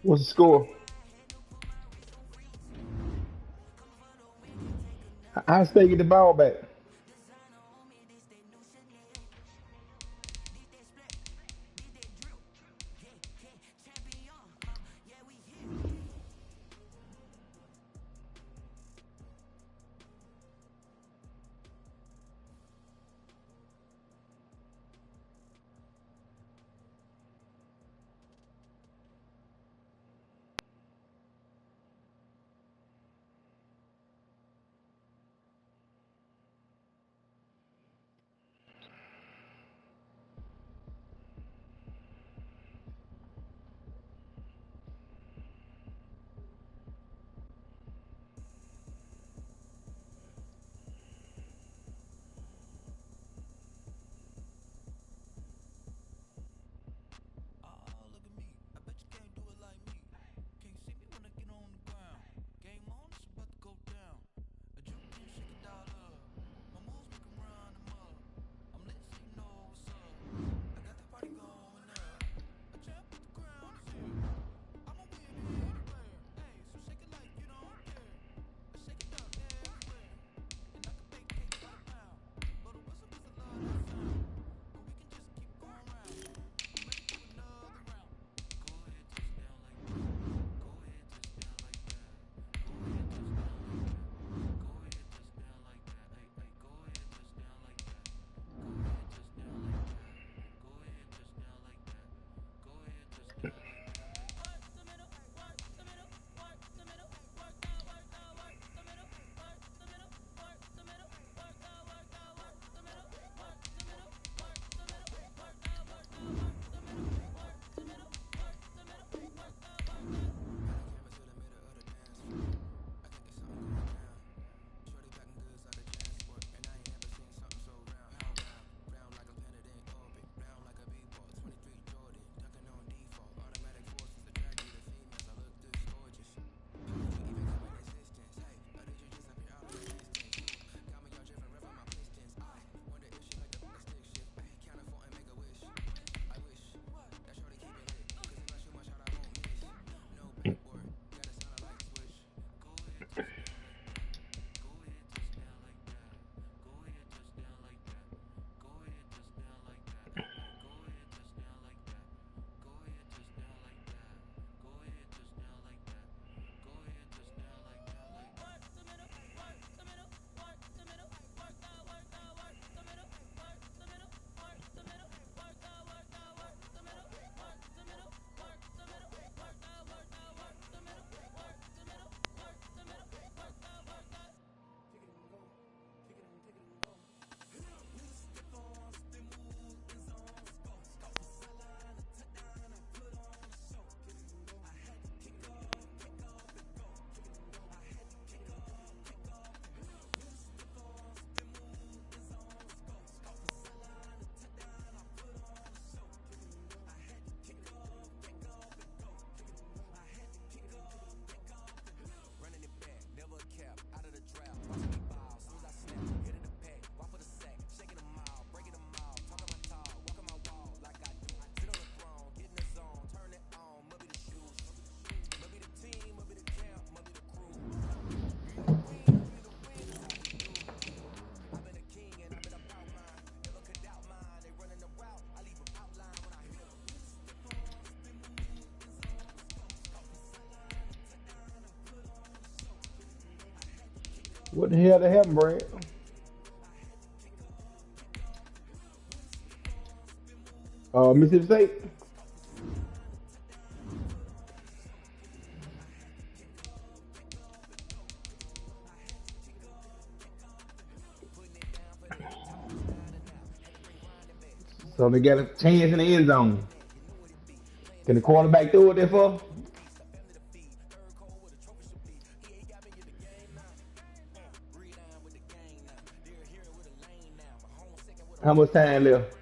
What's the score? I stay get the ball back. What the hell they happened, Brad? Mississippi State. So they got a chance in the end zone. Can the quarterback throw it there for? How much time left?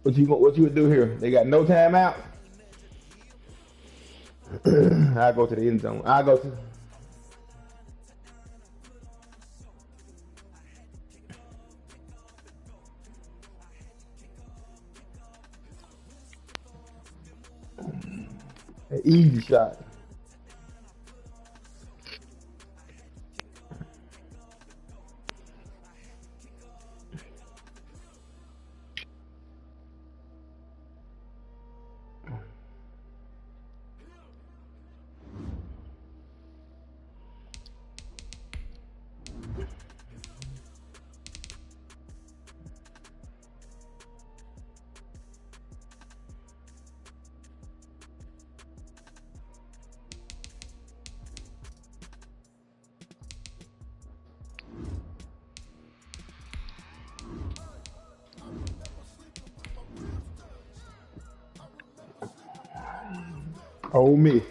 What you would do here? They got no timeout. I go to the end zone. I go to. An easy shot. Oh, miss.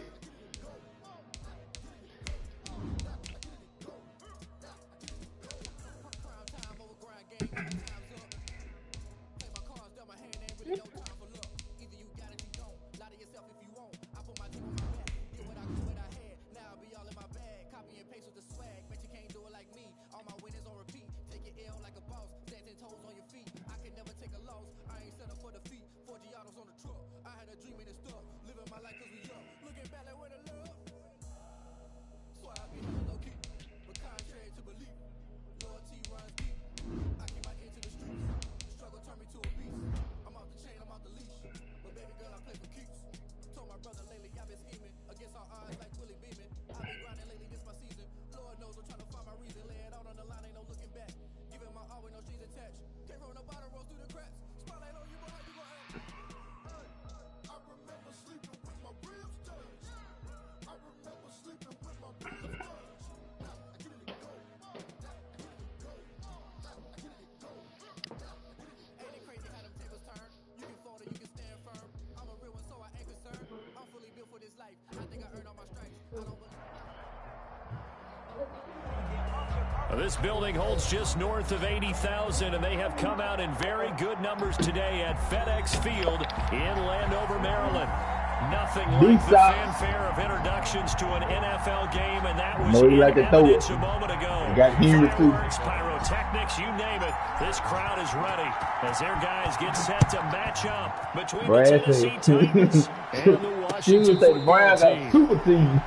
This building holds just north of 80,000, and they have come out in very good numbers today at FedEx Field in Landover, Maryland. Nothing like the fanfare of introductions to an NFL game, and that was in evidence a moment ago. Fireworks, pyrotechnics, you name it. This crowd is ready as their guys get set to match up between the Tennessee Titans and the Washington football team. Super team.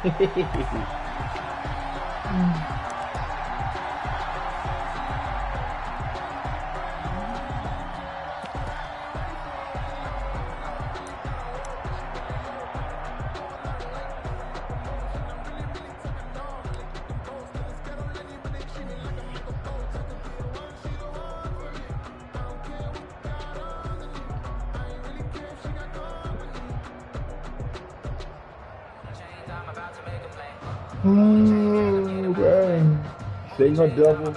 Single double.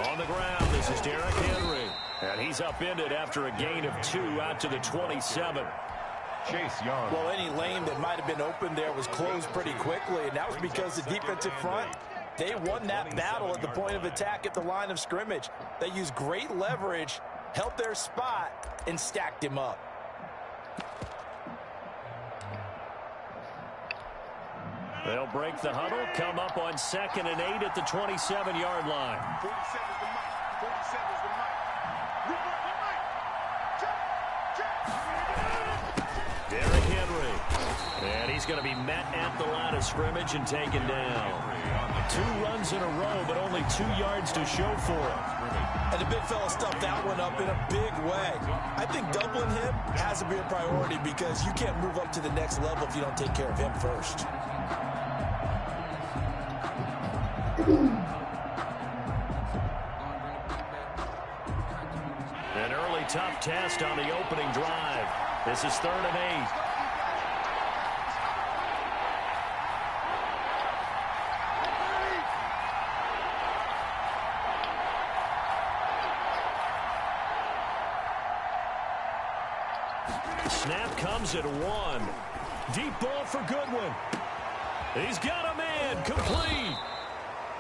On the ground, this is Derrick Henry. And he's upended after a gain of 2 out to the 27. Chase Young. Well, any lane that might have been open there was closed pretty quickly, and that was because the defensive front, they won that battle at the point of attack at the line of scrimmage. They used great leverage, held their spot, and stacked him up. They'll break the huddle, come up on 2nd and 8 at the 27-yard line. 47 is the mic. 47 is the mic. Derrick Henry. And he's going to be met at the line of scrimmage and taken down. 2 runs in a row, but only 2 yards to show for it. And the big fella stuffed that one up in a big way. I think doubling him has to be a priority because you can't move up to the next level if you don't take care of him first. An early tough test on the opening drive. This is 3rd and 8. Snap comes at 1. Deep ball for Goodwin. He's got a man, complete.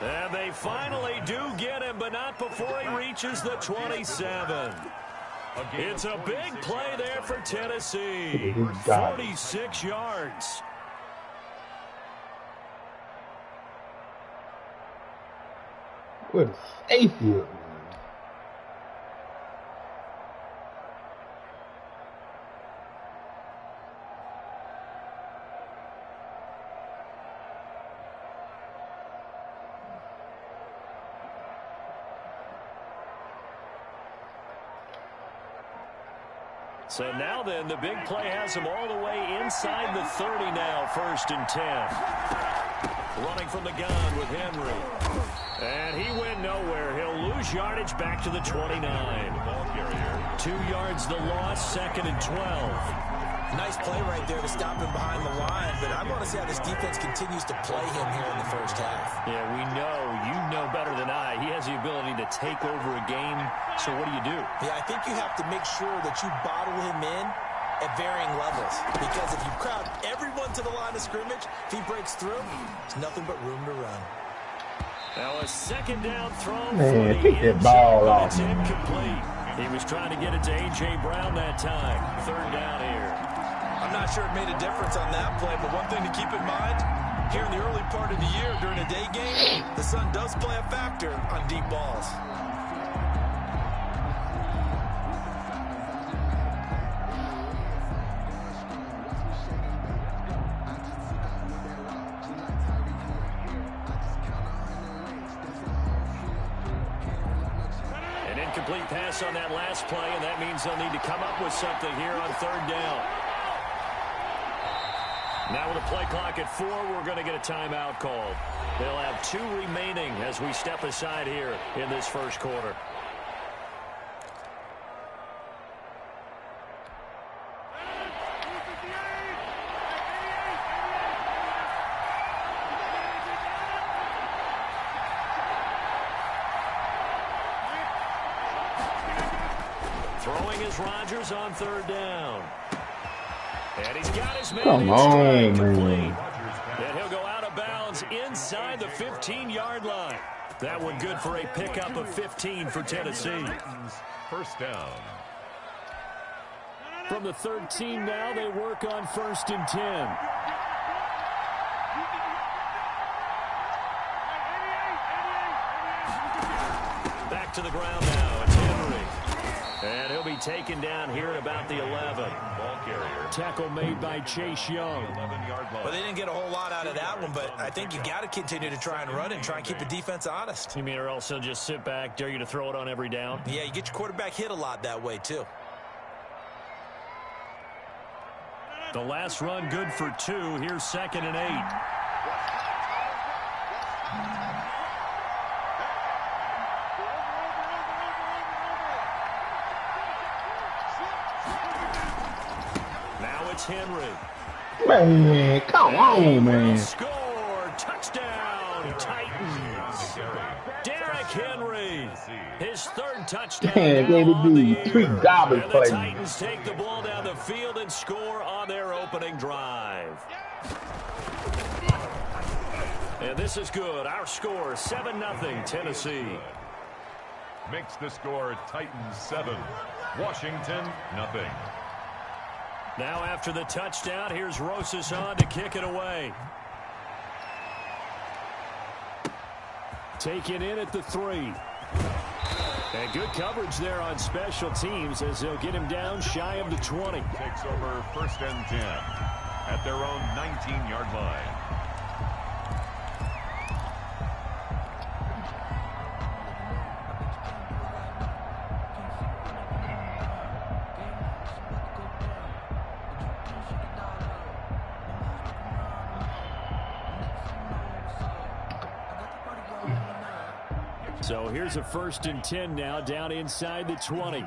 And they finally do get him, but not before he reaches the 27. It's a big play there for Tennessee. 46 yards. What a safety. So now then, the big play has him all the way inside the 30 now, 1st and 10. Running from the gun with Henry. And he went nowhere. He'll lose yardage back to the 29. 2 yards the loss, 2nd and 12. Nice play right there to stop him behind the line, but I want to see how this defense continues to play him here in the first half. Yeah, we know. You know better than I. He has the ability to take over a game, so what do you do? Yeah, I think you have to make sure that you bottle him in at varying levels, because if you crowd everyone to the line of scrimmage, if he breaks through, there's nothing but room to run. Now a 2nd down throw. Man, pick that ball off. It's incomplete. He was trying to get it to A.J. Brown that time. 3rd down here. I'm not sure it made a difference on that play, but one thing to keep in mind, here in the early part of the year during a day game, the sun does play a factor on deep balls. An incomplete pass on that last play, and that means they'll need to come up with something here on 3rd down. Now with a play clock at 4, we're going to get a timeout called. They'll have 2 remaining as we step aside here in this first quarter. Throwing is Rodgers on 3rd down. And he's got his man. Come on, man. And he'll go out of bounds inside the 15-yard line. That one good for a pickup of 15 for Tennessee. First down. From the 13 now, they work on 1st and 10. Back to the ground now. It's Henry. And he'll be taken down here at about the 11. Ball carrier. Tackle made by Chase Young. 11-yard line. Well, they didn't get a whole lot out of that one, but I think you got to continue to try and run and try and keep the defense honest. You mean or else he'll just sit back, dare you to throw it on every down? Yeah, you get your quarterback hit a lot that way, too. The last run good for 2. Here's 2nd and 8. Henry. Man, come on, man. Score. Touchdown, Titans. Derrick Henry. His 3rd touchdown. Man, they do 3 garbage and plays. the Titans take the ball down the field and score on their opening drive. And this is good. Our score, 7-0, Tennessee. Makes the score Titans 7, Washington 0. Now after the touchdown, here's Rosas on to kick it away. Taken in at the 3. And good coverage there on special teams as they'll get him down shy of the 20. Takes over 1st and 10 at their own 19-yard line. So here's a 1st and 10 now, down inside the 20.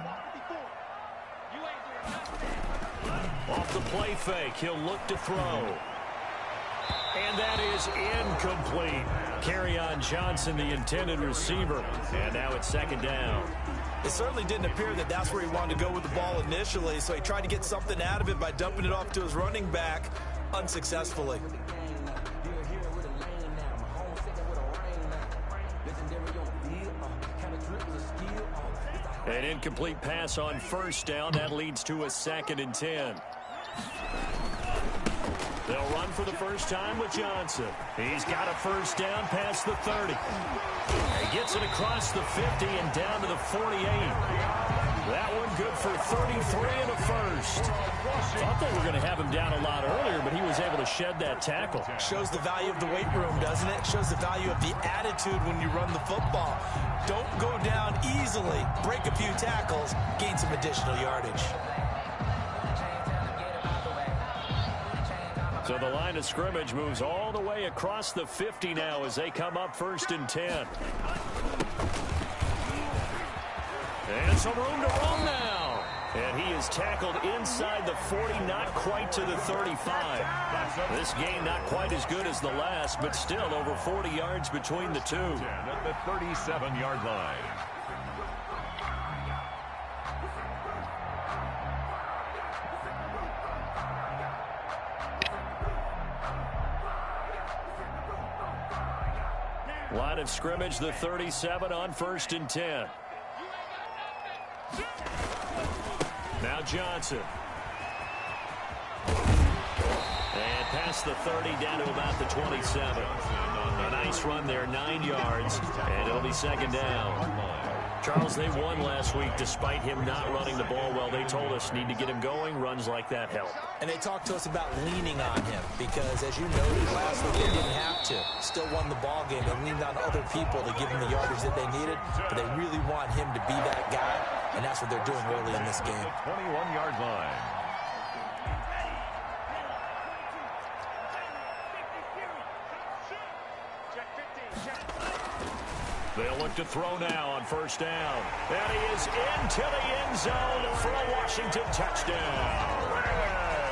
Off the play fake, he'll look to throw. And that is incomplete. Kerryon Johnson, the intended receiver. And now it's 2nd down. It certainly didn't appear that that's where he wanted to go with the ball initially, so he tried to get something out of it by dumping it off to his running back unsuccessfully. An incomplete pass on first down. That leads to a 2nd and 10. They'll run for the first time with Johnson. He's got a first down past the 30. He gets it across the 50 and down to the 48. That one good for 33 and a first. Thought they were going to have him down a lot earlier, but he was able to shed that tackle. Shows the value of the weight room, doesn't it? Shows the value of the attitude when you run the football. Don't go down easily. Break a few tackles, gain some additional yardage. So the line of scrimmage moves all the way across the 50 now as they come up 1st and 10. And some room to run now. And he is tackled inside the 40, not quite to the 35. This game not quite as good as the last, but still over 40 yards between the two. At the 37-yard line. Line of scrimmage, the 37 on 1st and 10. Now Johnson. And past the 30 down to about the 27. A nice run there, 9 yards, and it'll be 2nd down. Charles, they won last week despite him not running the ball well. They told us need to get him going. Runs like that help. And they talked to us about leaning on him because, as you noted last week, they didn't have to. Still won the ball game. They leaned on other people to give him the yardage that they needed, but they really want him to be that guy, and that's what they're doing early in this game. 21-yard line. They'll look to throw now on 1st down. And he is into the end zone for a Washington touchdown.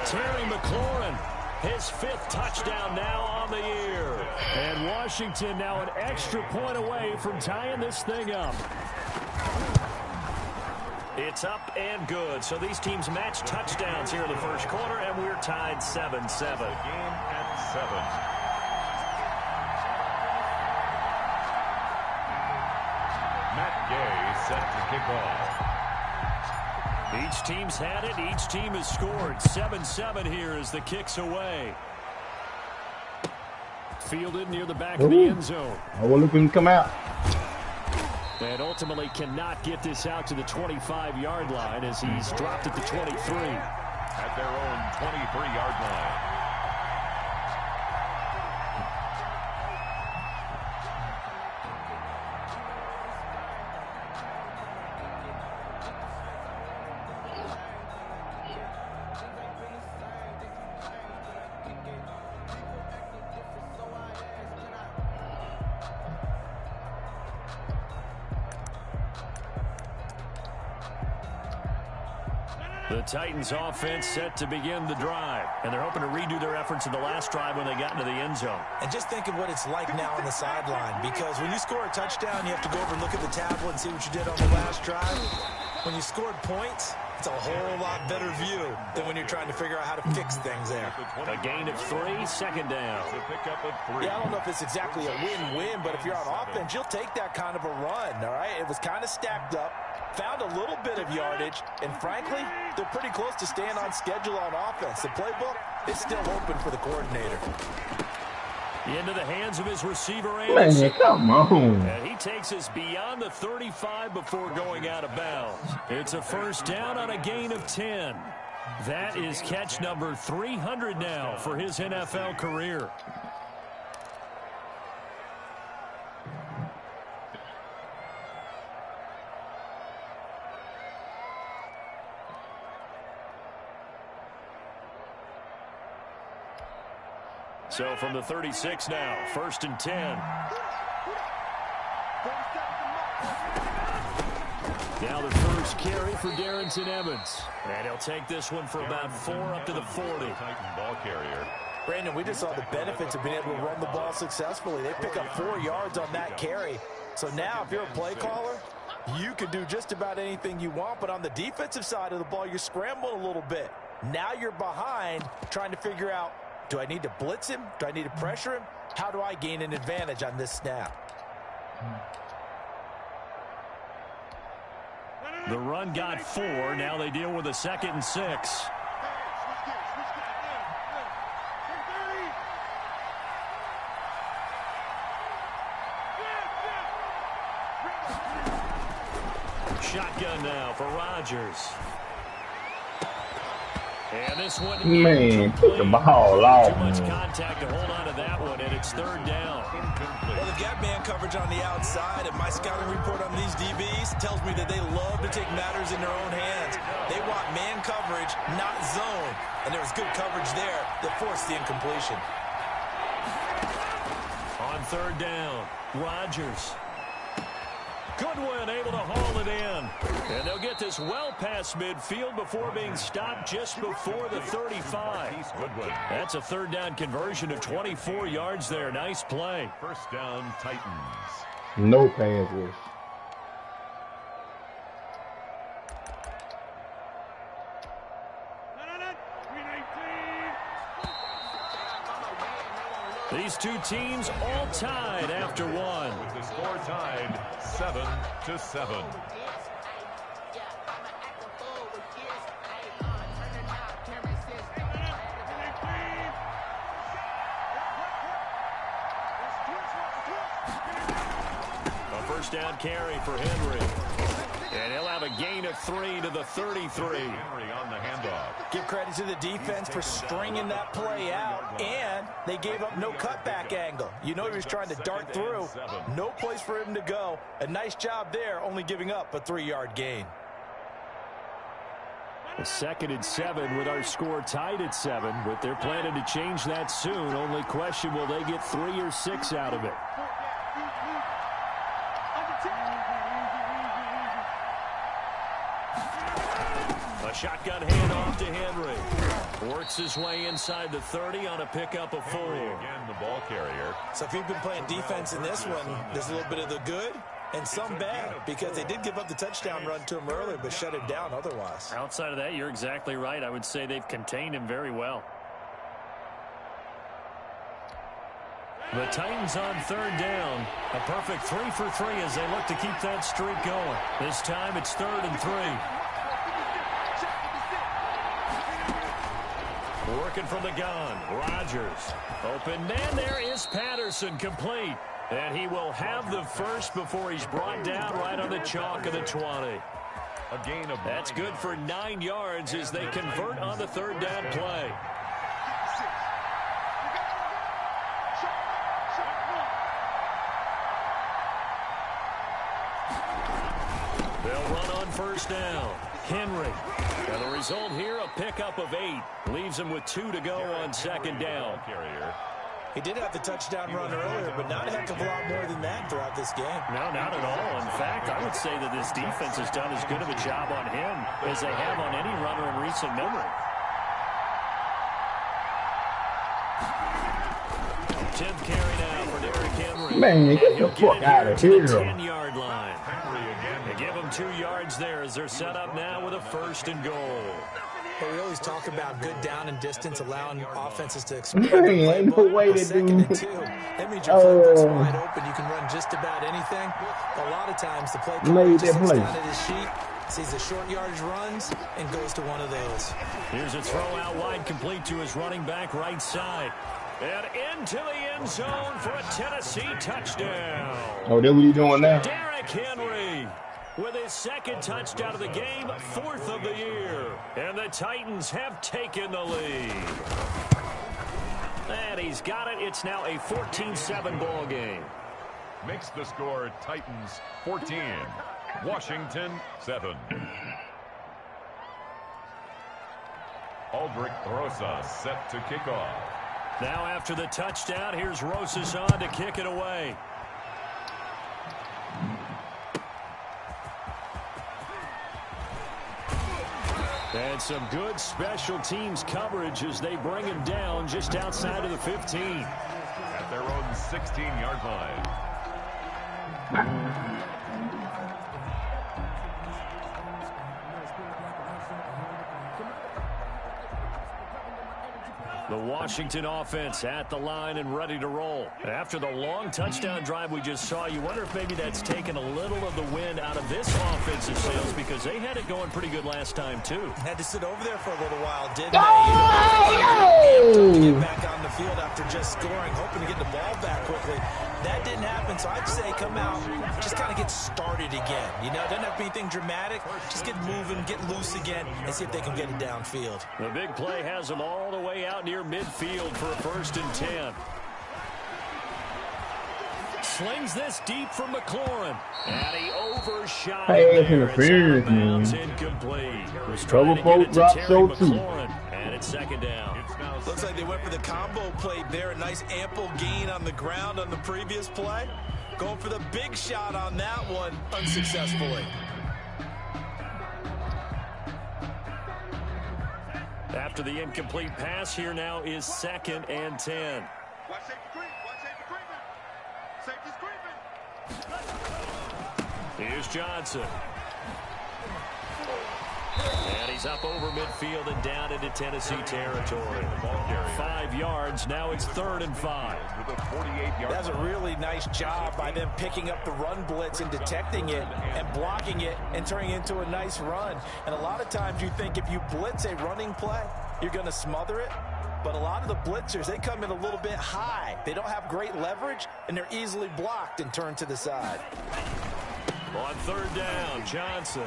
Terry McLaurin, his 5th touchdown now on the year. And Washington now an extra point away from tying this thing up. It's up and good. So these teams match touchdowns here in the first quarter, and we're tied 7-7. The game at 7. Set to kick off. Each team's had it. Each team has scored. 7-7 here as the kick's away. Fielded near the back of the end zone. I will look him come out. And ultimately cannot get this out to the 25-yard line as he's dropped at the 23. At their own 23-yard line. The Titans offense set to begin the drive, and they're hoping to redo their efforts in the last drive when they got into the end zone. And just think of what it's like now on the sideline, because when you score a touchdown, you have to go over and look at the tablet and see what you did on the last drive. When you scored points, it's a whole lot better view than when you're trying to figure out how to fix things there. A gain of 3, 2nd down. Yeah, I don't know if it's exactly a win-win, but if you're on offense, you'll take that kind of a run, all right? It was kind of stacked up, found a little bit of yardage, and frankly, they're pretty close to staying on schedule on offense. The playbook is still open for the coordinator. Into the hands of his receiver, Man, come on. and he takes us beyond the 35 before going out of bounds. It's a first down on a gain of 10. That is catch number 300 now for his NFL career. So from the 36 now, 1st and 10. Now the first carry for Darrington Evans. And he'll take this one for about 4 up to the 40. Titan ball carrier. Brandon, we just saw the benefits of being able to run the ball successfully. They pick up 4 yards on that carry. So now if you're a play caller, you can do just about anything you want. But on the defensive side of the ball, you're scrambling a little bit. Now you're behind trying to figure out, do I need to blitz him? Do I need to pressure him? How do I gain an advantage on this snap? The run got 4. Now they deal with a 2nd and 6. Shotgun now for Rodgers. And this one, man, put the ball off. Too much contact to hold on to that one, and it's 3rd down. Well, they've got man coverage on the outside, and my scouting report on these DBs tells me that they love to take matters in their own hands. They want man coverage, not zone. And there was good coverage there that forced the incompletion. On 3rd down, Rodgers. Goodwin able to haul it in. And they'll get this well past midfield before being stopped just before the 35. That's a 3rd down conversion of 24 yards there. Nice play. 1st down, Titans. No pass rush. These two teams all tied after 1. With the score tied 7-7. A 1st down carry for Henry. And he'll have a gain of 3 to the 33. Henry on the handoff. Give credit to the defense for stringing that play out, and they gave up no cutback angle. You know he was trying to dart through. No place for him to go. A nice job there, only giving up a 3-yard gain. A 2nd and 7 with our score tied at 7, but they're planning to change that soon. Only question, will they get 3 or 6 out of it? A shotgun handoff to Henry. Works his way inside the 30 on a pickup of 4. Again, the ball carrier. So if you've been playing defense in this one, there's a little bit of the good and some bad, because they did give up the touchdown run to him earlier, but shut him down otherwise. Outside of that, you're exactly right. I would say they've contained him very well. The Titans on 3rd down. A perfect 3 for 3 as they look to keep that streak going. This time it's 3rd and 3. Working from the gun, Rodgers. Open man, there is Patterson, complete. And he will have the first before he's brought down right on the chalk of the 20. A gain of That's good for 9 yards as they convert on the 3rd down play. They'll run on 1st down. Henry. And the result here, a pickup of 8. Leaves him with 2 to go on 2nd down. He did have the touchdown run earlier, but not a heck of a lot more than that throughout this game. No, not at all. In fact, I would say that this defense has done as good of a job on him as they have on any runner in recent memory. 10th carry now for Derrick Henry. Man, get the fuck out of here. 10-yard line. They give him 2 yards there as they're set up now with a 1st and goal. But we always talk about good down and distance, allowing offenses to expand. Man, ain't no way to do. 2nd and 2. That means your playbook's wide open. You can run just about anything. A lot of times the play coach just looks down at his sheet, sees the short yardage runs, and goes to one of those. Here's a throw out wide, complete to his running back right side. And into the end zone for a Tennessee touchdown. Oh, that's what you doing now? Derrick Henry with his 2nd touchdown of the game, 4th of the year. And the Titans have taken the lead. And he's got it. It's now a 14-7 ball game. Makes the score Titans 14, Washington 7. Aldrich Rosas set to kick off. Now after the touchdown, here's Rosas on to kick it away. And some good special teams coverage as they bring him down just outside of the 15. At their own 16-yard line. The Washington offense at the line and ready to roll. After the long touchdown drive we just saw, you wonder if maybe that's taken a little of the wind out of this offensive sails because they had it going pretty good last time, too. Had to sit over there for a little while, didn't they? To get back on the field after just scoring, hoping to get the ball back quickly. That didn't happen, so I'd say come out, just kind of get started again. You know, it doesn't have to be anything dramatic. Just get moving, get loose again, and see if they can get it downfield. The big play has them all the way out near midfield for a 1st and 10. Slings this deep from McLaurin. And he overshot interference, man. Incomplete. Trouble folk drop so too. And it's 2nd down. Looks like they went for the combo play there. A nice ample gain on the ground on the previous play. Going for the big shot on that one unsuccessfully. After the incomplete pass, here now is 2nd and 10. Watch safety creep. Watch safety creeping. Safety's creeping. Here's Johnson. And he's up over midfield and down into Tennessee territory. 5 yards. Now it's 3rd and 5. That's a really nice job by them picking up the run blitz and detecting it and blocking it and turning it into a nice run. And a lot of times you think if you blitz a running play, you're going to smother it. But a lot of the blitzers, they come in a little bit high. They don't have great leverage, and they're easily blocked and turned to the side. On 3rd down, Johnson.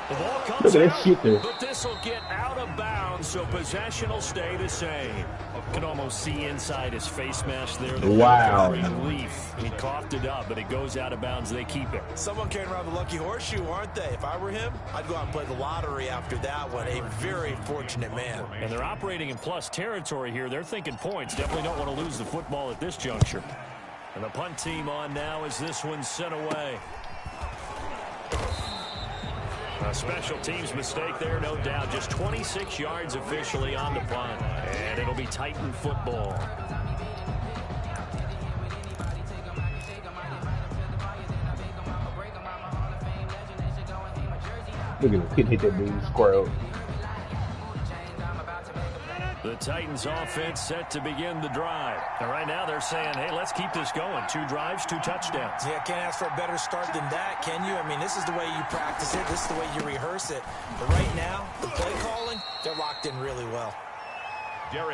The ball comes out, but this will get out of bounds, so possession will stay the same. Can almost see inside his face mask there. Wow. Relief. He coughed it up, but it goes out of bounds. They keep it. Someone carrying around the lucky horseshoe, aren't they? If I were him, I'd go out and play the lottery after that one. A very fortunate man. And they're operating in plus territory here. They're thinking points. Definitely don't want to lose the football at this juncture. And the punt team on now as this one's sent away. A special teams mistake there, no doubt. Just 26 yards officially on the punt. And it'll be Titan football. Look at him. Couldn't hit that dude square. The Titans offense set to begin the drive. And right now they're saying, hey, let's keep this going. 2 drives, 2 touchdowns. Yeah, can't ask for a better start than that, can you? I mean, this is the way you practice it. This is the way you rehearse it. But right now, the play calling, they're locked in really well.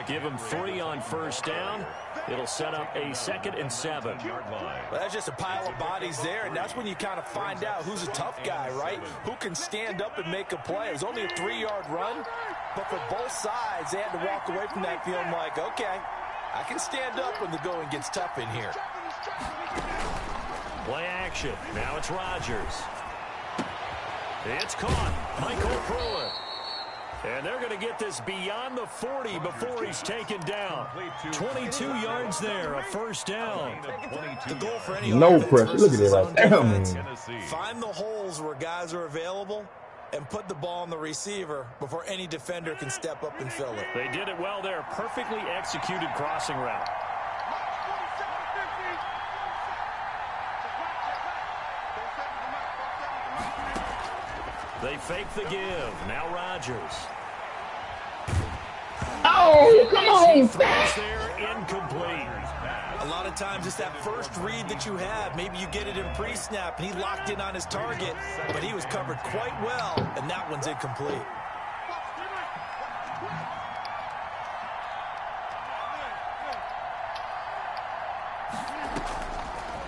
Give him 3 on 1st down. It'll set up a 2nd and 7. Well, that's just a pile of bodies there, and that's when you kind of find out who's a tough guy, right? Who can stand up and make a play. It was only a 3-yard run, but for both sides, they had to walk away from that feeling like, okay, I can stand up when the going gets tough in here. Play action. Now it's Rodgers. It's caught. Michael Pruitt. And they're going to get this beyond the 40 before he's taken down. 22 yards there, a 1st down. The goal for any no pressure. Look at it right there, man. Find the holes where guys are available and put the ball on the receiver before any defender can step up and fill it. They did it well there. Perfectly executed crossing route. They fake the give. Now Rodgers. Oh, come on. Throws there, incomplete. A lot of times it's that first read that you have. Maybe you get it in pre-snap, and he locked in on his target, but he was covered quite well, and that one's incomplete.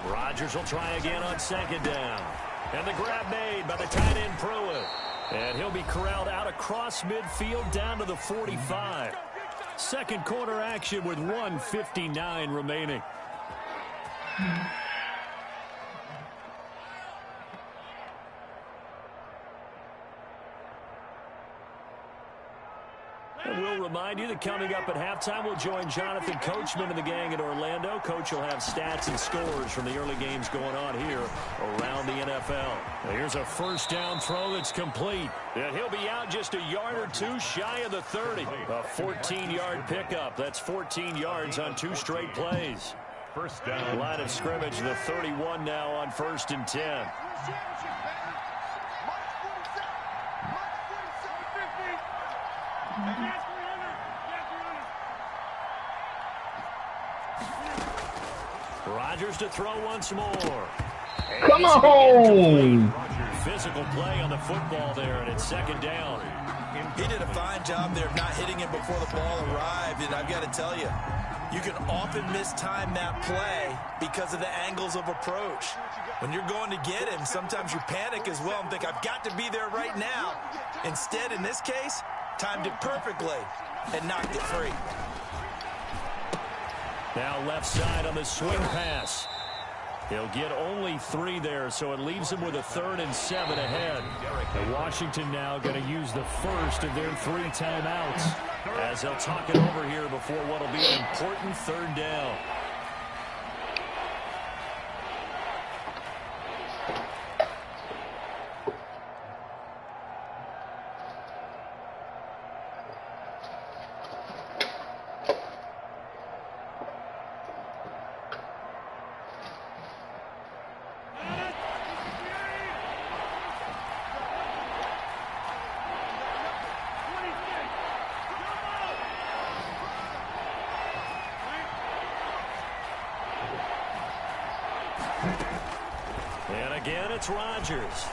Rodgers will try again on 2nd down. And the grab made by the tight end Pruitt. And he'll be corralled out across midfield down to the 45. 2nd quarter action with 1:59 remaining. And we'll remind you that coming up at halftime, we'll join Jonathan Coachman and the gang at Orlando. Coach will have stats and scores from the early games going on here around the NFL. Now here's a 1st down throw that's complete. And he'll be out just a yard or 2 shy of the 30. A 14-yard pickup. That's 14 yards on 2 straight plays. 1st down. Line of scrimmage, the 31 now on 1st and 10. Rodgers to throw once more. Come on! Physical play on the football there, and it's second down. He did a fine job there of not hitting him before the ball arrived, and I've got to tell you, you can often mistime that play because of the angles of approach. When you're going to get him, sometimes you panic as well and think, I've got to be there right now. Instead, in this case, timed it perfectly and knocked it free. Now left side on the swing pass. He'll get only 3 there, so it leaves him with a 3rd and 7 ahead. And Washington now going to use the first of their 3 timeouts as they'll talk it over here before what will be an important 3rd down. And again, it's Rodgers.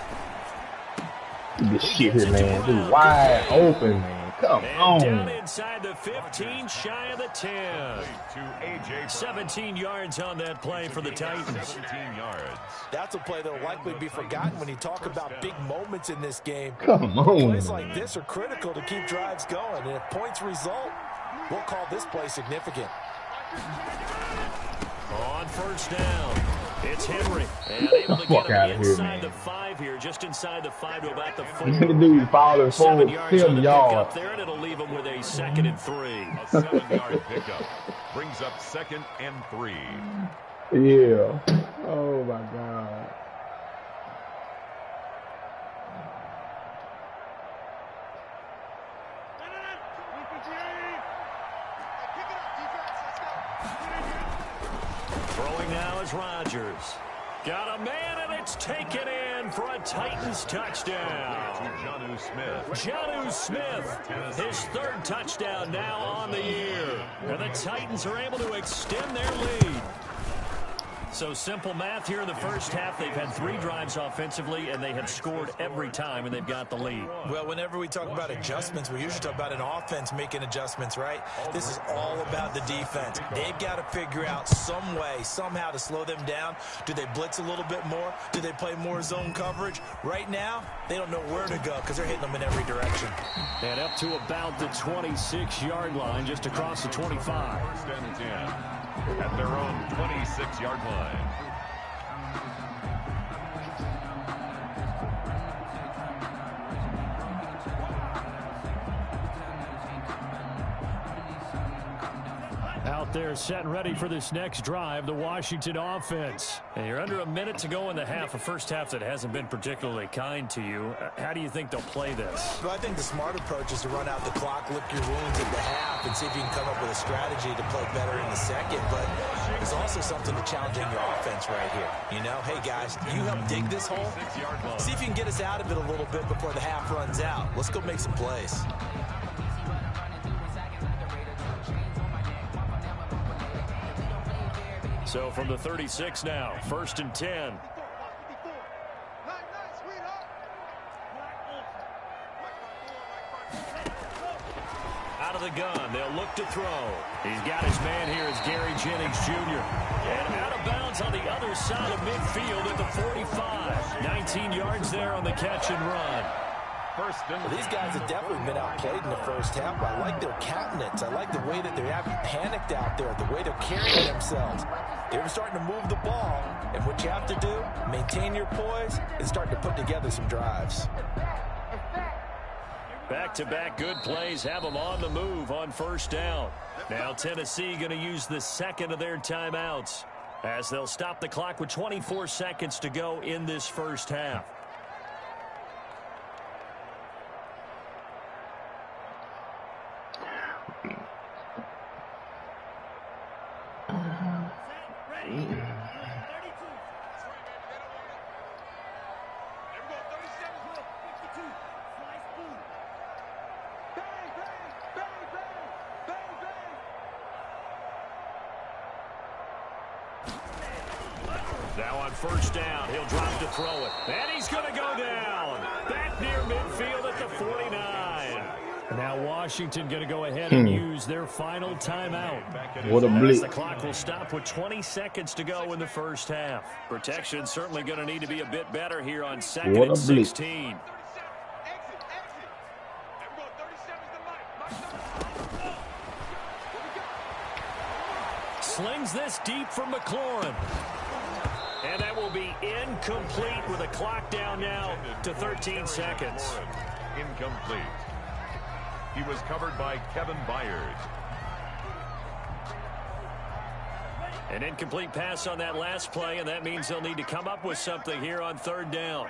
This shit here, man. This wide open, man. Come on. Down inside the 15, shy of the 10. 17 yards on that play for the Titans. 17 yards. That's a play that will likely be forgotten when you talk about big moments in this game. Come on. Plays like this are critical to keep drives going, and if points result, we'll call this play significant. On first down, it's Henry. And able to get him inside the 5 here, just inside the 5 to about the 4. The dude falling forward 7 yards. There, and it'll leave him with a 2nd and 3. A 7-yard pickup brings up 2nd and 3. Yeah. Oh, my God. Throwing now is Rodgers. Got a man, and it's taken in for a Titans touchdown. Jonnu Smith. Jonnu Smith, his 3rd touchdown now on the year. And the Titans are able to extend their lead. So simple math here in the first half. They've had 3 drives offensively, and they have scored every time, and they've got the lead. Well, whenever we talk about adjustments, we usually talk about an offense making adjustments, right? This is all about the defense. They've got to figure out some way, somehow to slow them down. Do they blitz a little bit more? Do they play more zone coverage? Right now, they don't know where to go because they're hitting them in every direction. And up to about the 26-yard line, just across the 25. 1st and 10 at their own 26-yard line. Out there set and ready for this next drive, the Washington offense. And you're under a minute to go in the half, a first half that hasn't been particularly kind to you. How do you think they'll play this? Well, I think the smart approach is to run out the clock, lick your wounds at the half, and see if you can come up with a strategy to play better in the second. But there's also something to challenging your offense right here. You know, hey, guys, you help dig this hole. See if you can get us out of it a little bit before the half runs out. Let's go make some plays. So from the 36 now, 1st and 10. Out of the gun, they'll look to throw. He's got his man here as Gary Jennings Jr. And out of bounds on the other side of midfield at the 45. 19 yards there on the catch and run. Well, these guys have definitely been outplayed in the first half, but I like their countenance. I like the way that they haven't panicked out there, the way they're carrying themselves. They're starting to move the ball, and what you have to do, maintain your poise and start to put together some drives. Back-to-back good plays have them on the move on first down. Now Tennessee going to use the 2nd of their timeouts as they'll stop the clock with 24 seconds to go in this first half. Now on first down, he'll drop to throw it. And he's going to go down. Back near midfield at the 49. Now Washington going to go ahead and use their final timeout. What a blitz. The clock will stop with 20 seconds to go in the first half. Protection certainly going to need to be a bit better here on second and 16. Slings this deep from McLaurin. And that will be incomplete with a clock down now to 13 seconds. Incomplete. He was covered by Kevin Byard. An incomplete pass on that last play, and that means they'll need to come up with something here on third down.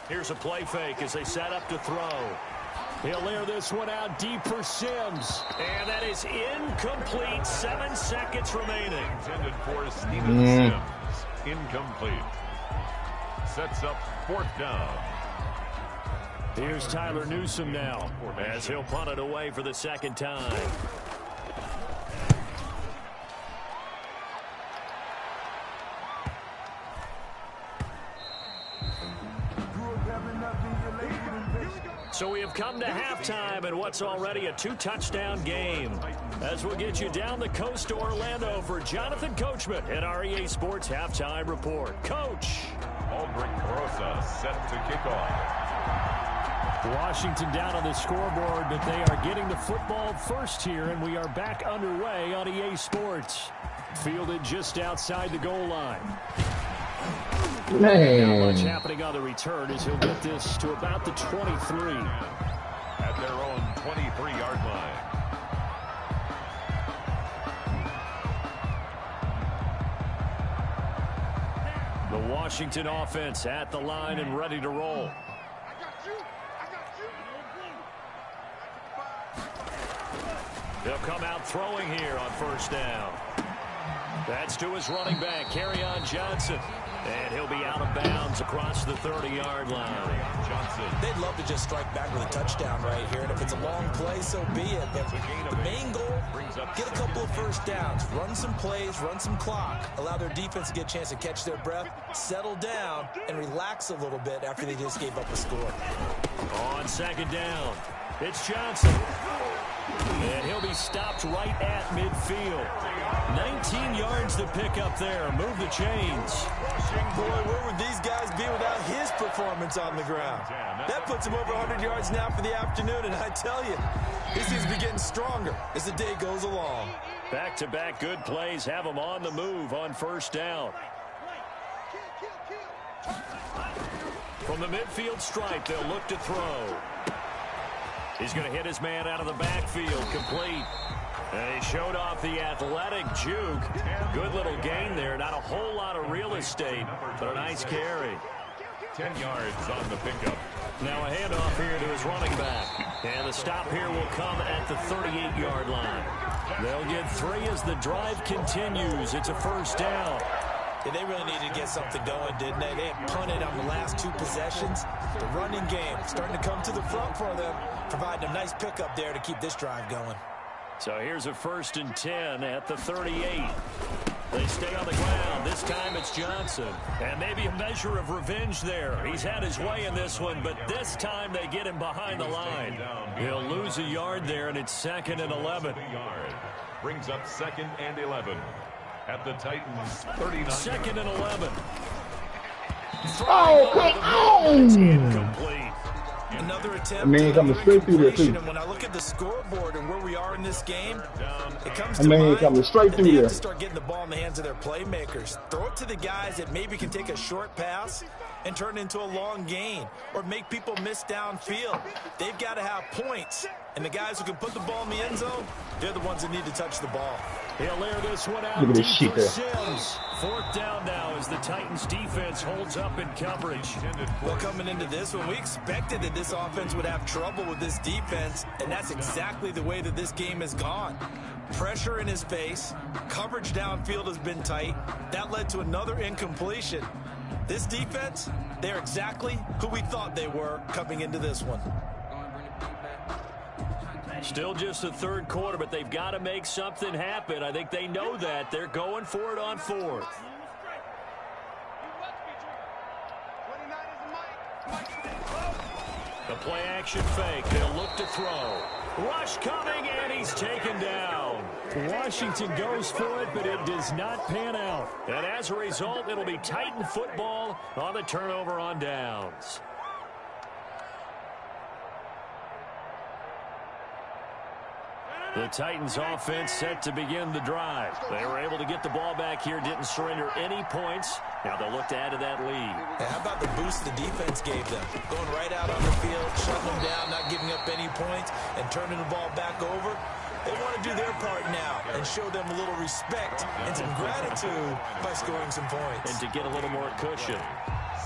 Here's a play fake as they set up to throw. He'll air this one out deep for Sims. And that is incomplete. 7 seconds remaining. Intended for Steven Sims. Incomplete. Sets up fourth down. Here's Tyler Newsome now as he'll punt it away for the second time. So we have come to halftime in what's already a 2-touchdown game. As we'll get you down the coast to Orlando for Jonathan Coachman at our EA Sports Halftime Report. Coach. Aldrich Rosa set to kick off. Washington down on the scoreboard, but they are getting the football first here, and we are back underway on EA Sports. Fielded just outside the goal line. Man. Not much happening on the return as he'll get this to about the 23. At their own 23-yard line. The Washington offense at the line and ready to roll. They'll come out throwing here on first down. That's to his running back, Kerryon Johnson. And he'll be out of bounds across the 30-yard line. They'd love to just strike back with a touchdown right here. And if it's a long play, so be it. But the main goal, get a couple of first downs, run some plays, run some clock, allow their defense to get a chance to catch their breath, settle down, and relax a little bit after they just gave up a score. On second down, it's Johnson. And he'll be stopped right at midfield. 19 yards to pick up there. Move the chains. Boy, where would these guys be without his performance on the ground? That puts him over 100 yards now for the afternoon, and I tell you, he seems to be getting stronger as the day goes along. Back-to-back good plays have him on the move on first down. From the midfield stripe, they'll look to throw. He's going to hit his man out of the backfield, complete. And he showed off the athletic juke. Good little gain there. Not a whole lot of real estate, but a nice carry. 10 yards on the pickup. Now a handoff here to his running back. And the stop here will come at the 38-yard line. They'll get 3 as the drive continues. It's a first down. Yeah, they really needed to get something going, didn't they? They had punted on the last 2 possessions. The running game starting to come to the front for them, providing a nice pickup there to keep this drive going. So here's a 1st and 10 at the 38. They stay on the ground. This time it's Johnson. And maybe a measure of revenge there. He's had his way in this one, but this time they get him behind the line. He'll lose a yard there, and it's 2nd and 11. Brings up 2nd and 11. At the Titans, 39. 2nd and 11. Oh, come on! It's incomplete. Another attempt. I mean, coming straight through there, too. And when I look at the scoreboard and where we are in this game, it comes to mind coming straight through they there. have to start getting the ball in the hands of their playmakers. Throw it to the guys that maybe can take a short pass and turn it into a long gain or make people miss downfield. They've got to have points. And the guys who can put the ball in the end zone, they're the ones that need to touch the ball. He'll air this one out Look at this deep shit for there. Sims. 4th down now as the Titans defense holds up in coverage. Well, coming into this one, we expected that this offense would have trouble with this defense, and that's exactly the way that this game has gone. Pressure in his face, coverage downfield has been tight. That led to another incompletion. This defense, they're exactly who we thought they were coming into this one. Still just the third quarter, but they've got to make something happen. I think they know that. They're going for it on fourth. The play action fake. They'll look to throw. Rush coming, and he's taken down. Washington goes for it, but it does not pan out. And as a result, it'll be Titan football on the turnover on downs. The Titans offense set to begin the drive. They were able to get the ball back here, didn't surrender any points. Now they'll look to add to that lead. How about the boost the defense gave them? Going right out on the field, shutting them down, not giving up any points, and turning the ball back over. They want to do their part now and show them a little respect and some gratitude by scoring some points. And to get a little more cushion.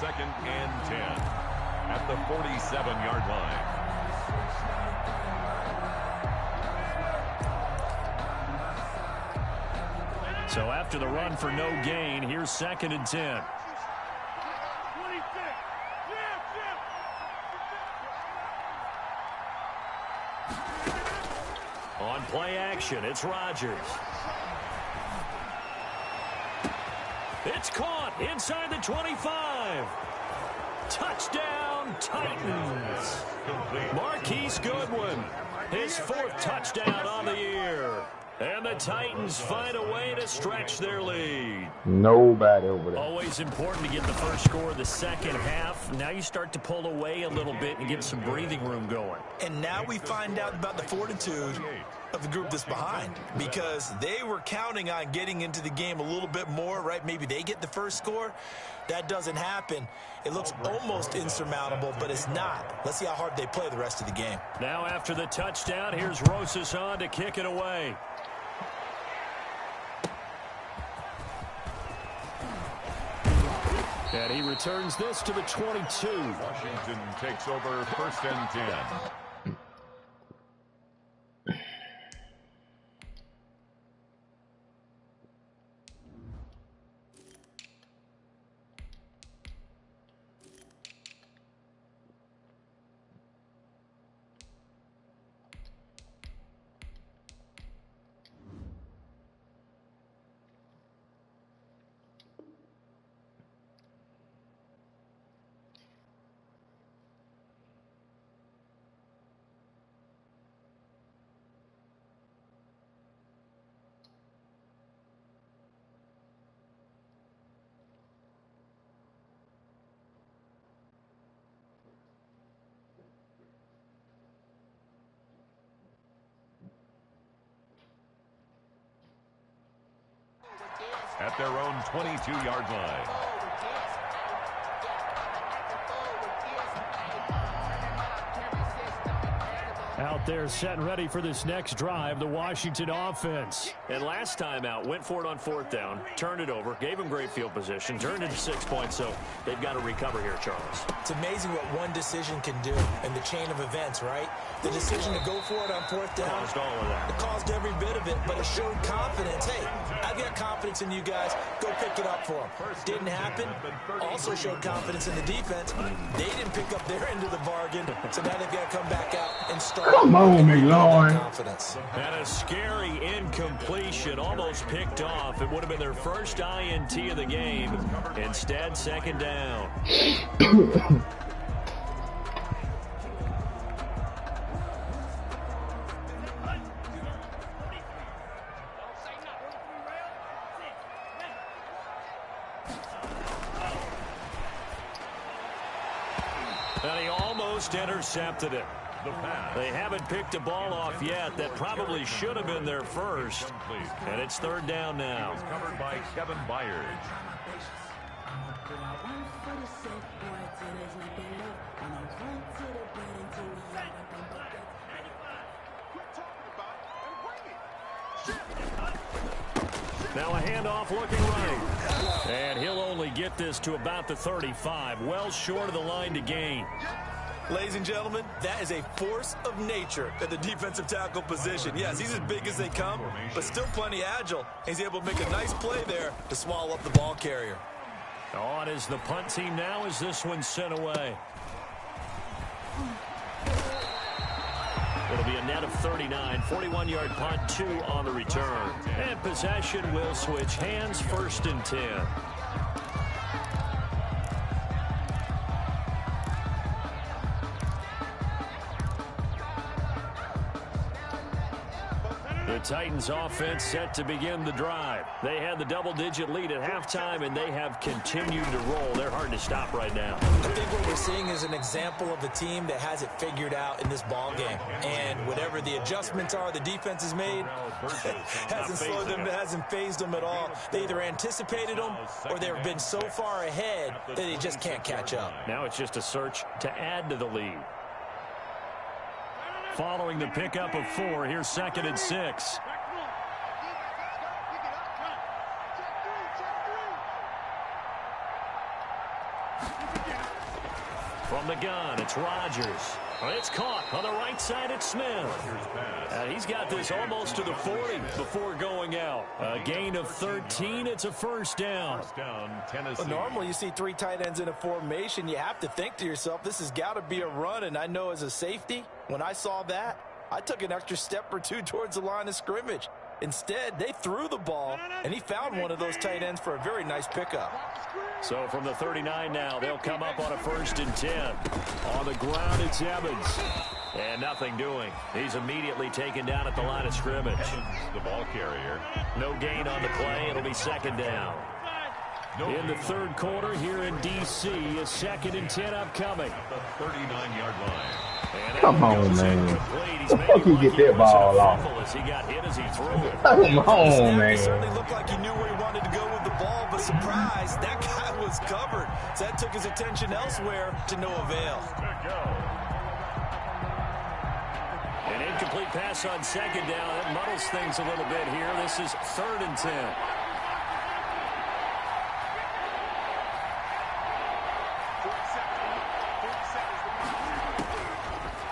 2nd and 10 at the 47-yard line. So after the run for no gain, here's 2nd and 10. On play action, it's Rodgers. It's caught inside the 25. Touchdown, Titans. Marquise Goodwin, his 4th touchdown on the year. And the Titans find a way to stretch their lead. Nobody over there. Always important to get the first score of the second half. Now you start to pull away a little bit and get some breathing room going. And now we find out about the fortitude of the group that's behind, because they were counting on getting into the game a little bit more, right? Maybe they get the first score. That doesn't happen. It looks almost insurmountable, but it's not. Let's see how hard they play the rest of the game. Now after the touchdown, here's Rosas on to kick it away. And he returns this to the 22. Washington takes over 1st and 10. At their own 22-yard line. Out there set and ready for this next drive, the Washington offense. And last time out, went for it on 4th down, turned it over, gave them great field position, turned it to 6 points, so they've got to recover here, Charles. It's amazing what one decision can do in the chain of events, right? The decision to go for it on 4th down. Caused all of that. It caused every bit of it, but it showed confidence. Hey, I've got confidence in you guys. Go pick it up for them. Didn't happen. Also showed confidence in the defense. They didn't pick up their end of the bargain, so now they've got to come back out and start. Come on, McLaurin. Confidence. And a scary incompletion, almost picked off. It would have been their first INT of the game. Instead, 2nd down. And he almost intercepted it. They haven't picked a ball off yet. That probably should have been their first. And it's 3rd down now. Covered by Kevin Byard. Now a handoff looking right. And he'll only get this to about the 35. Well short of the line to gain. Ladies and gentlemen, that is a force of nature at the defensive tackle position. Yes, he's as big as they come, but still plenty agile. He's able to make a nice play there to swallow up the ball carrier. On is the punt team now as this one's sent away. It'll be a net of 39, 41-yard punt, 2 on the return. And possession will switch hands, 1st and 10. The Titans offense set to begin the drive. They had the double-digit lead at halftime, and they have continued to roll. They're hard to stop right now. I think what we're seeing is an example of a team that has it figured out in this ball game. And whatever the adjustments are the defense has made, hasn't slowed them, hasn't phased them at all. They either anticipated them or they've been so far ahead that they just can't catch up. Now it's just a search to add to the lead. Following the pickup of 4, here's 2nd and 6. From the gun, it's Rodgers. It's caught on the right side. It's Smith. He's got this almost to the 40 before going out. A gain of 13. It's a 1st down. Well, normally you see 3 tight ends in a formation. You have to think to yourself, this has got to be a run. And I know as a safety, when I saw that, I took an extra step or 2 towards the line of scrimmage. Instead, they threw the ball, and he found one of those tight ends for a very nice pickup. So from the 39 now, they'll come up on a 1st and 10. On the ground, it's Evans. And nothing doing. He's immediately taken down at the line of scrimmage. The ball carrier. No gain on the play. It'll be 2nd down. In the 3rd quarter here in D.C., a 2nd and 10 upcoming. The 39-yard line. Come on, man. How the fuck you get that ball off? He got hit as he threw it. Come on, man. He certainly looked like he knew where he wanted to go with the ball, but surprise, that guy was covered. So that took his attention elsewhere to no avail. An incomplete pass on 2nd down. That muddles things a little bit here. This is 3rd and 10.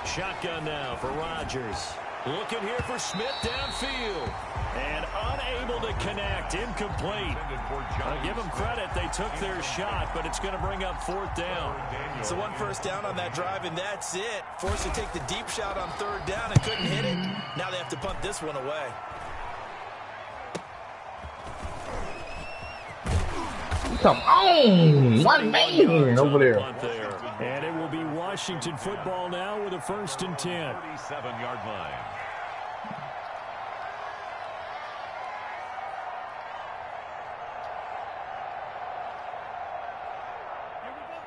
Shotgun now for Rodgers. Looking here for Smith downfield. And unable to connect. Incomplete. I'll give them credit. They took their shot, but it's going to bring up 4th down. So 1 first down on that drive, and that's it. Forced to take the deep shot on 3rd down and couldn't hit it. Now they have to punt this one away. Come on. One man over there. And it will be Washington football now with a 1st and 10. 37-yard line.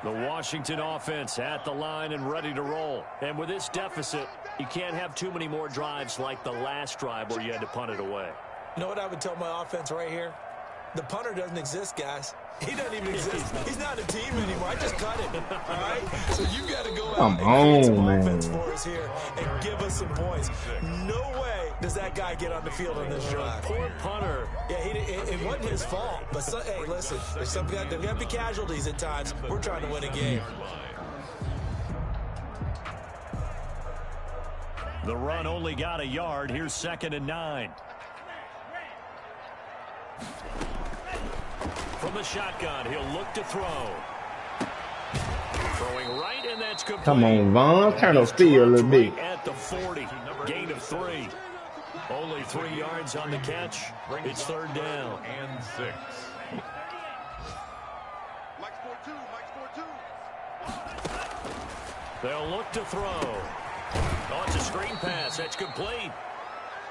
The Washington offense at the line and ready to roll. And with this deficit, you can't have too many more drives like the last drive where you had to punt it away. You know what I would tell my offense right here? The punter doesn't exist, guys. He doesn't even exist. He's not a team anymore. I just cut it. All right? So you got to go out and create some offense for us here and give us some points. No way does that guy get on the field on this drive. Poor punter. Yeah, it wasn't his fault. But, hey, listen, there's got to be casualties at times. We're trying to win a game. The run only got a yard. Here's 2nd and 9. From the shotgun, he'll look to throw. Throwing right, and that's complete. Come on, Vaughn. Turn the field a little bit. At the 40. Gain of 3. Only 3 yards on the catch. It's 3rd down. And 6. They'll look to throw. Oh, it's a screen pass. That's complete.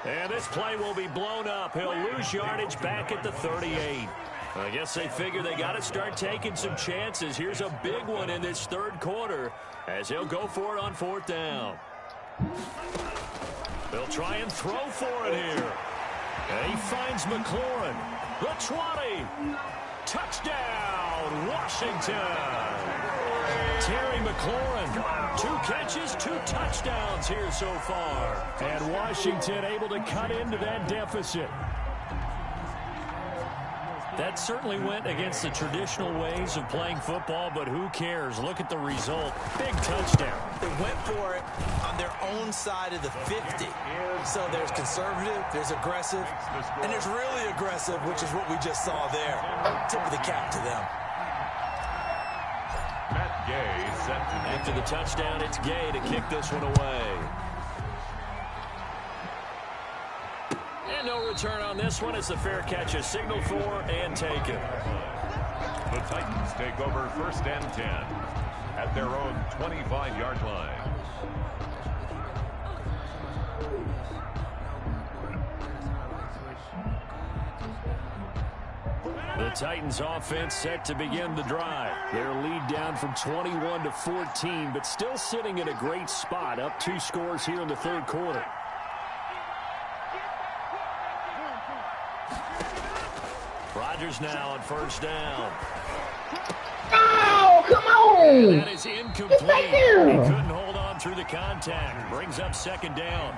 And this play will be blown up. He'll lose yardage back at the 38. I guess they figure they got to start taking some chances. Here's a big one in this 3rd quarter as he'll go for it on 4th down. They'll try and throw for it here. And he finds McLaurin. The 20. Touchdown, Washington. Terry McLaurin, 2 catches, 2 touchdowns here so far. And Washington able to cut into that deficit. That certainly went against the traditional ways of playing football, but who cares? Look at the result. Big touchdown. They went for it on their own side of the 50. So there's conservative, there's aggressive, and there's really aggressive, which is what we just saw there. Tip of the cap to them. Matt Gay set to After the touchdown, it's Gay to kick this one away. And no return on this one as the fair catch is signaled for and taken. The Titans take over 1st and 10 at their own 25-yard line. The Titans offense set to begin the drive. Their lead down from 21 to 14, but still sitting in a great spot, up 2 scores here in the 3rd quarter. Rodgers now on 1st down. Oh, come on! That is incomplete. He couldn't hold on through the contact. Brings up 2nd down.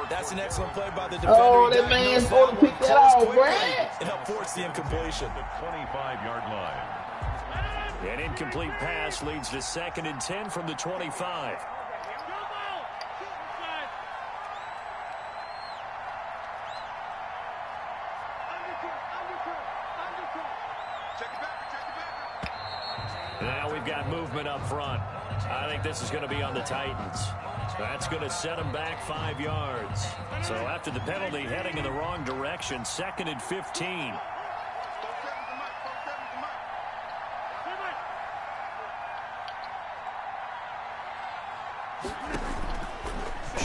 That's an excellent play by the defender. Oh, that man's going to pick that off, Brad. It helped force the incompletion. The 25-yard line. An incomplete pass leads to 2nd and 10 from the 25. Now we've got movement up front. I think this is going to be on the Titans. That's going to set them back 5 yards. So after the penalty, heading in the wrong direction, 2nd and 15.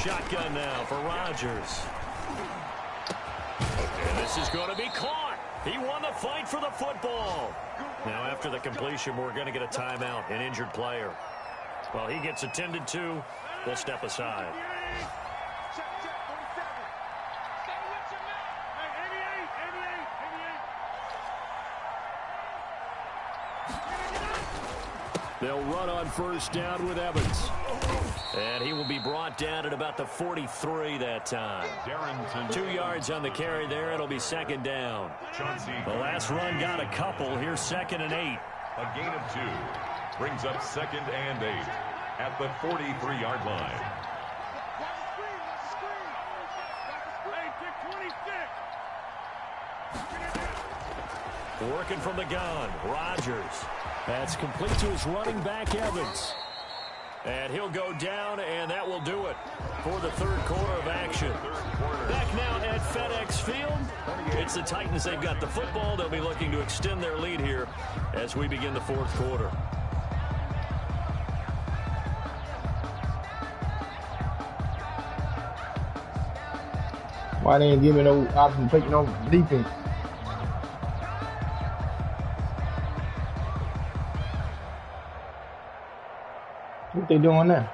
Shotgun now for Rodgers. And this is going to be caught. He won the fight for the football. Now after the completion, we're going to get a timeout, an injured player. Well, he gets attended to. We'll step aside. They'll run on 1st down with Evans. And he will be brought down at about the 43 that time. 2 yards on the carry there. It'll be 2nd down. The last run got a couple. Here's 2nd and 8. A gain of 2 brings up 2nd and 8 at the 43-yard line. Working from the gun, Rodgers. That's complete to his running back, Evans. And he'll go down, and that will do it for the 3rd quarter of action. Back now at FedEx Field. It's the Titans. They've got the football. They'll be looking to extend their lead here as we begin the 4th quarter. Why they ain't giving no option taking no defense? What they doing now?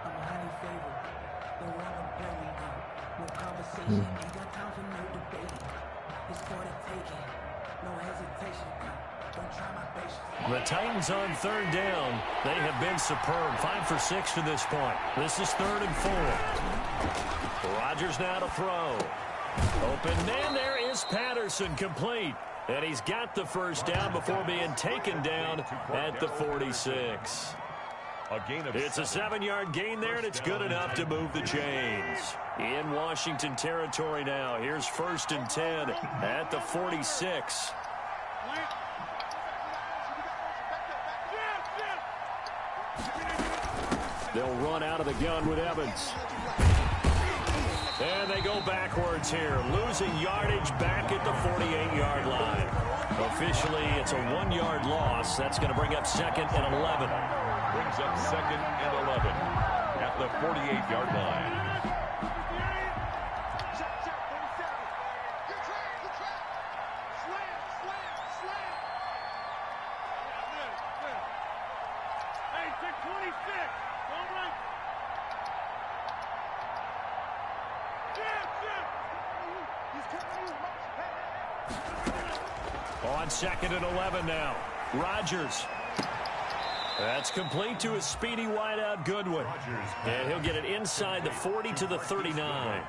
The Titans on 3rd down. They have been superb. 5 for 6 to this point. This is 3rd and 4. Rodgers now to throw. Open man, there is Patterson, complete. And he's got the 1st down before being taken down at the 46. It's a 7-yard gain there, and it's good enough to move the chains. In Washington territory now. Here's 1st and 10 at the 46. They'll run out of the gun with Evans. And they go backwards here, losing yardage back at the 48-yard line. Officially, it's a 1-yard loss. That's going to bring up 2nd and 11. Brings up 2nd and 11 at the 48-yard line. On 2nd and 11 now. Rodgers. That's complete to his speedy wideout Goodwin. And he'll get it inside the 40 to the 39.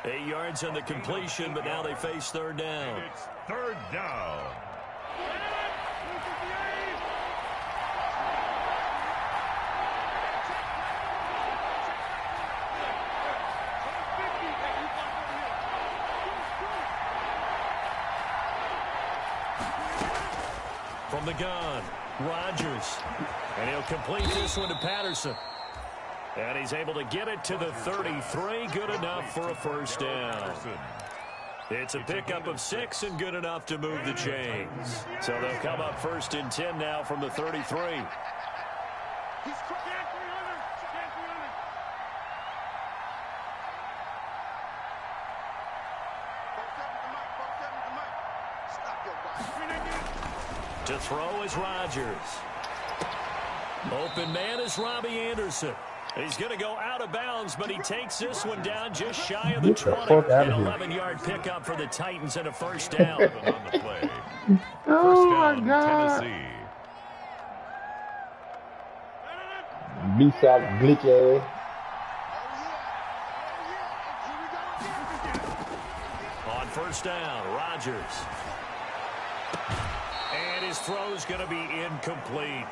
8 yards on the completion, but now they face 3rd down. It's 3rd down. From the gun, Rodgers. And he'll complete this one to Patterson. And he's able to get it to the 33. Good enough for a 1st down. It's a pickup of 6 and good enough to move the chains. So they'll come up 1st and 10 now from the 33. To throw is Rodgers. Open man is Robbie Anderson. He's going to go out of bounds, but he takes this one down just shy of the 20. An 11-yard pickup for the Titans and a first down. On the play. Oh, First my down, God. Tennessee. Beats out glitch ass. On first down, Rodgers. And his throw's going to be incomplete.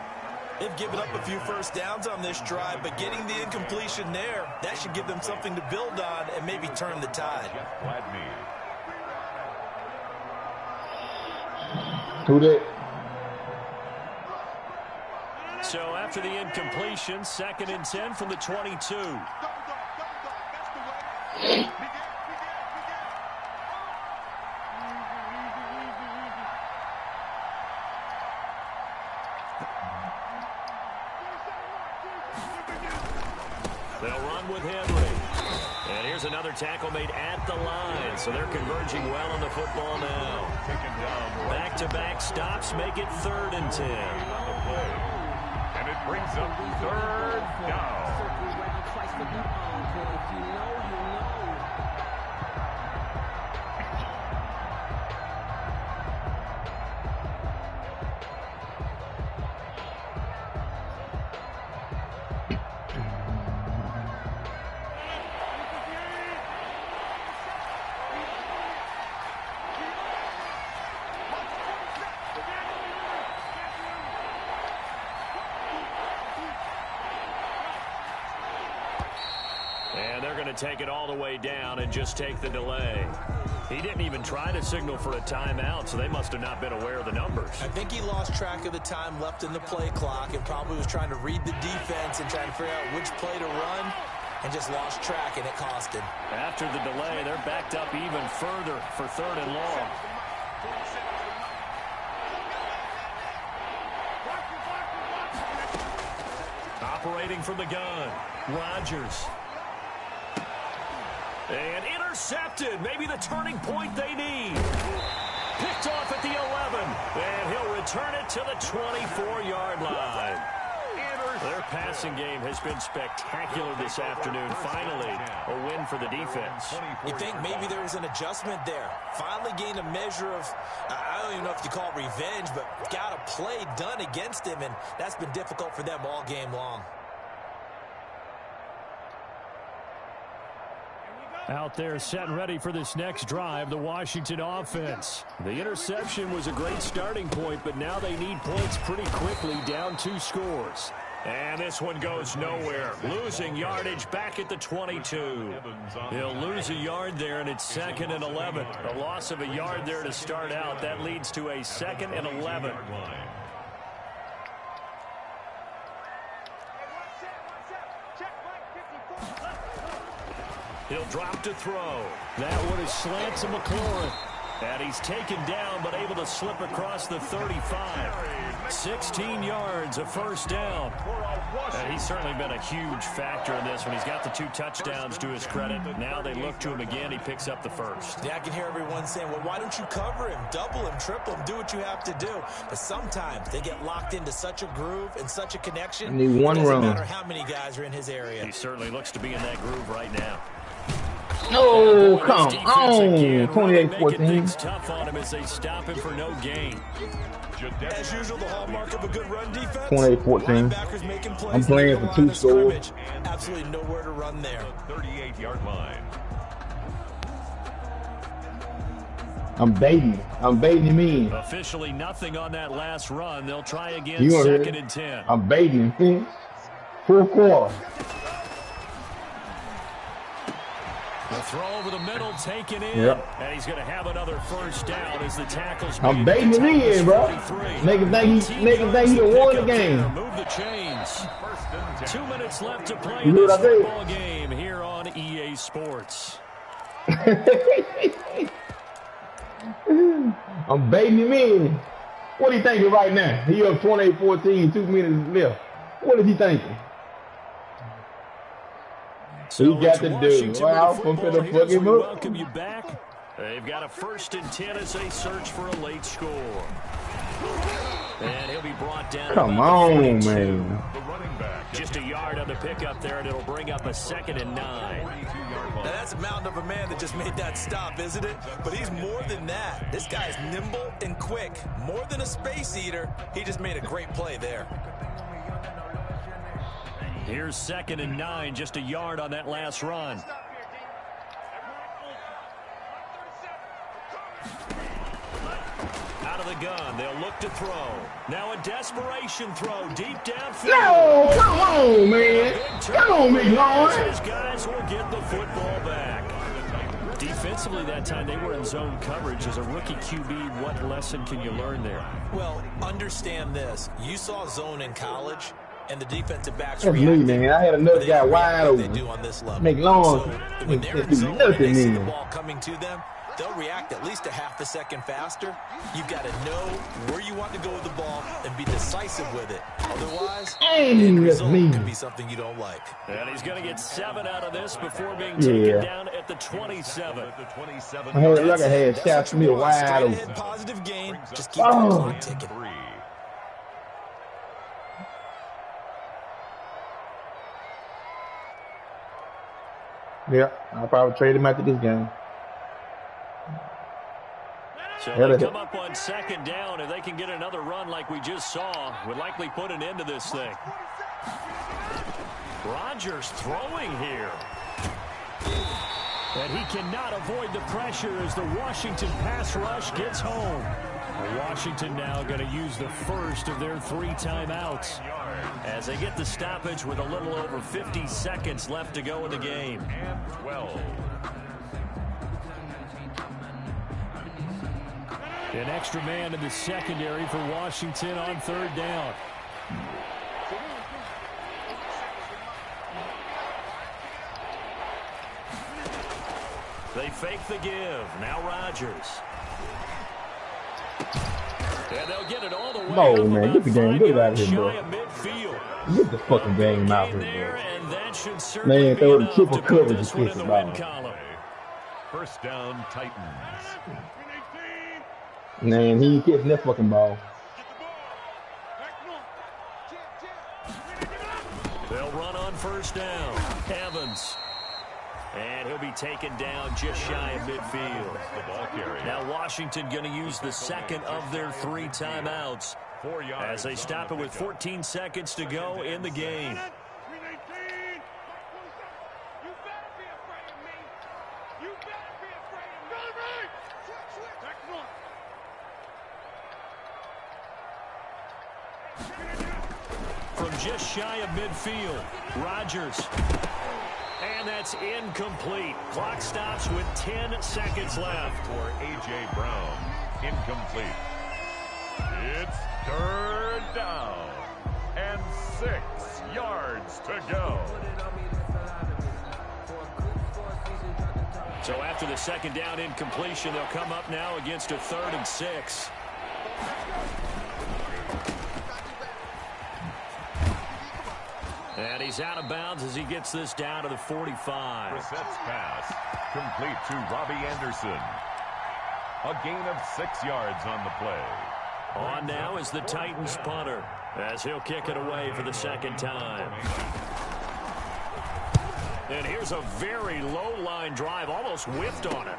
They've given up a few first downs on this drive, but getting the incompletion there, that should give them something to build on and maybe turn the tide. Who that? So after the incompletion, 2nd and 10 from the 22. They'll run with Henry. And here's another tackle made at the line. So they're converging well on the football now. Back-to-back stops make it 3rd and 10. And it brings up 3rd down. And they're going to take it all the way down and just take the delay. He didn't even try to signal for a timeout, so they must have not been aware of the numbers. I think he lost track of the time left in the play clock and probably was trying to read the defense and trying to figure out which play to run and just lost track, and it cost him. After the delay, they're backed up even further for 3rd and long. Operating from the gun, Rodgers. And intercepted. Maybe the turning point they need. Picked off at the 11. And he'll return it to the 24-yard line. Their passing game has been spectacular this afternoon. Finally, a win for the defense. You think maybe there was an adjustment there. Finally gained a measure of, I don't even know if you call it revenge, but got a play done against him, and that's been difficult for them all game long. Out there set and ready for this next drive, the Washington offense. The interception was a great starting point, but now they need points pretty quickly, down 2 scores. And this one goes nowhere. Losing yardage back at the 22. He'll lose a yard there, and it's 2nd and 11. A loss of a yard there to start out. That leads to a 2nd and 11. He'll drop to throw. That one is slant to McLaurin. And he's taken down, but able to slip across the 35. 16 yards, a first down. And he's certainly been a huge factor in this one. He's got the 2 touchdowns to his credit. Now they look to him again. He picks up the first. Yeah, I can hear everyone saying, well, why don't you cover him, double him, triple him, do what you have to do. But sometimes they get locked into such a groove and such a connection. I need one it doesn't run. matter how many guys are in his area. He certainly looks to be in that groove right now. No, come on. 28-14. It's tough on him as they stop him for no gain. As usual, the hallmark of a good run defense. 28-14. Linebackers making plays I'm playing for 2 scores. Absolutely nowhere to run there. 38-yard line. I'm baiting him in. Officially nothing on that last run. They'll try again, You 2nd and 10. I'm baiting him. 4th quarter. The throw over the middle, taken in. Yep. And he's going to have another first down as the tackles. I'm baiting him in, bro. Niggas think he done won the game. Move the chains. 2 minutes left to play You in know this what I mean? football game here on EA Sports. I'm baiting him in. What are you thinking right now? He up 28-14, 2 minutes left. What is he thinking? So he got the dude. Wow, I'm finna fuck him up. Welcome you back. They've got a 1st and 10 as they search for a late score. And he'll be brought down. Come on, man. Just a yard on the pickup there, and it'll bring up a 2nd and 9. Now that's a mountain of a man that just made that stop, isn't it? But he's more than that. This guy is nimble and quick. More than a space eater. He just made a great play there. Here's 2nd and 9, just a yard on that last run. Out of the gun, they'll look to throw. Now a desperation throw deep downfield. No, come on, man. Come on, McLaurin. These guys will get the football back. Defensively that time, they were in zone coverage. As a rookie QB, what lesson can you learn there? Well, understand this. You saw zone in college, and the defensive backs That's me, man. I had another guy wide open. They do on this level. McLaurin when they're in zone and they see the ball coming to them, they'll react at least a half a second faster. You've got to know where you want to go with the ball and be decisive with it. Otherwise, the result could be something you don't like. And he's going to get 7 out of this before being taken down at the 27. I heard like I had South Smith wide open. Positive gain. Just keep the clock ticking. Yeah, I'll probably trade him after this game. So they come up on 2nd down. If they can get another run like we just saw, would likely put an end to this thing. Rodgers throwing here. And he cannot avoid the pressure as the Washington pass rush gets home. Washington now going to use the first of their 3 timeouts as they get the stoppage with a little over 50 seconds left to go in the game. And 12. An extra man in the secondary for Washington on 3rd down. They fake the give. Now Rodgers. And they'll get it all the way. No, man. Get the game. Get it out of here, bro. Midfield. Get the fucking game out of here, bro. And that should certainly Man, throw the triple coverage and kiss the the win ball. column. 1st down, Titans. Man, he ain't catching that fucking ball. They'll run on 1st down. Evans. And he'll be taken down just shy of midfield. The ball carrier. Now Washington going to use the 2nd of their 3 timeouts 4 yards as they stop it with 14 seconds to go in the game. From just shy of midfield, Rodgers. And that's incomplete. Clock stops with 10 seconds left. For A.J. Brown, incomplete. It's 3rd down and 6 yards to go. So after the 2nd down incompletion, they'll come up now against a 3rd and 6. And he's out of bounds as he gets this down to the 45. Brissett's pass complete to Robbie Anderson. A gain of 6 yards on the play. On now is the Titans punter as he'll kick it away for the 2nd time. And here's a very low line drive, almost whiffed on it.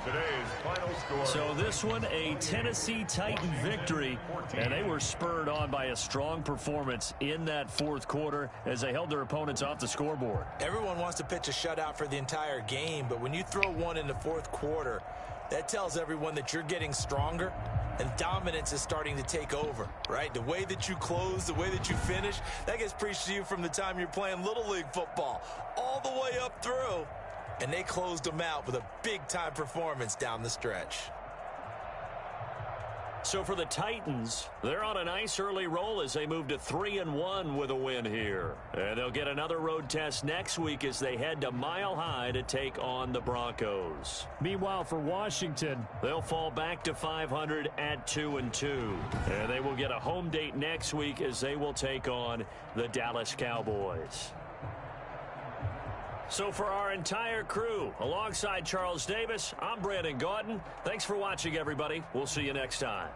Today's final score. So this one, a Tennessee Titan victory, and they were spurred on by a strong performance in that 4th quarter as they held their opponents off the scoreboard. Everyone wants to pitch a shutout for the entire game, but when you throw one in the 4th quarter, that tells everyone that you're getting stronger and dominance is starting to take over, right? The way that you close, the way that you finish, that gets preached to you from the time you're playing Little League football all the way up through. And they closed them out with a big-time performance down the stretch. So for the Titans, they're on a nice early roll as they move to 3-1 with a win here. And they'll get another road test next week as they head to Mile High to take on the Broncos. Meanwhile, for Washington, they'll fall back to 500 at 2-2. And they will get a home date next week as they will take on the Dallas Cowboys. So for our entire crew, alongside Charles Davis, I'm Brandon Gaudin. Thanks for watching, everybody. We'll see you next time.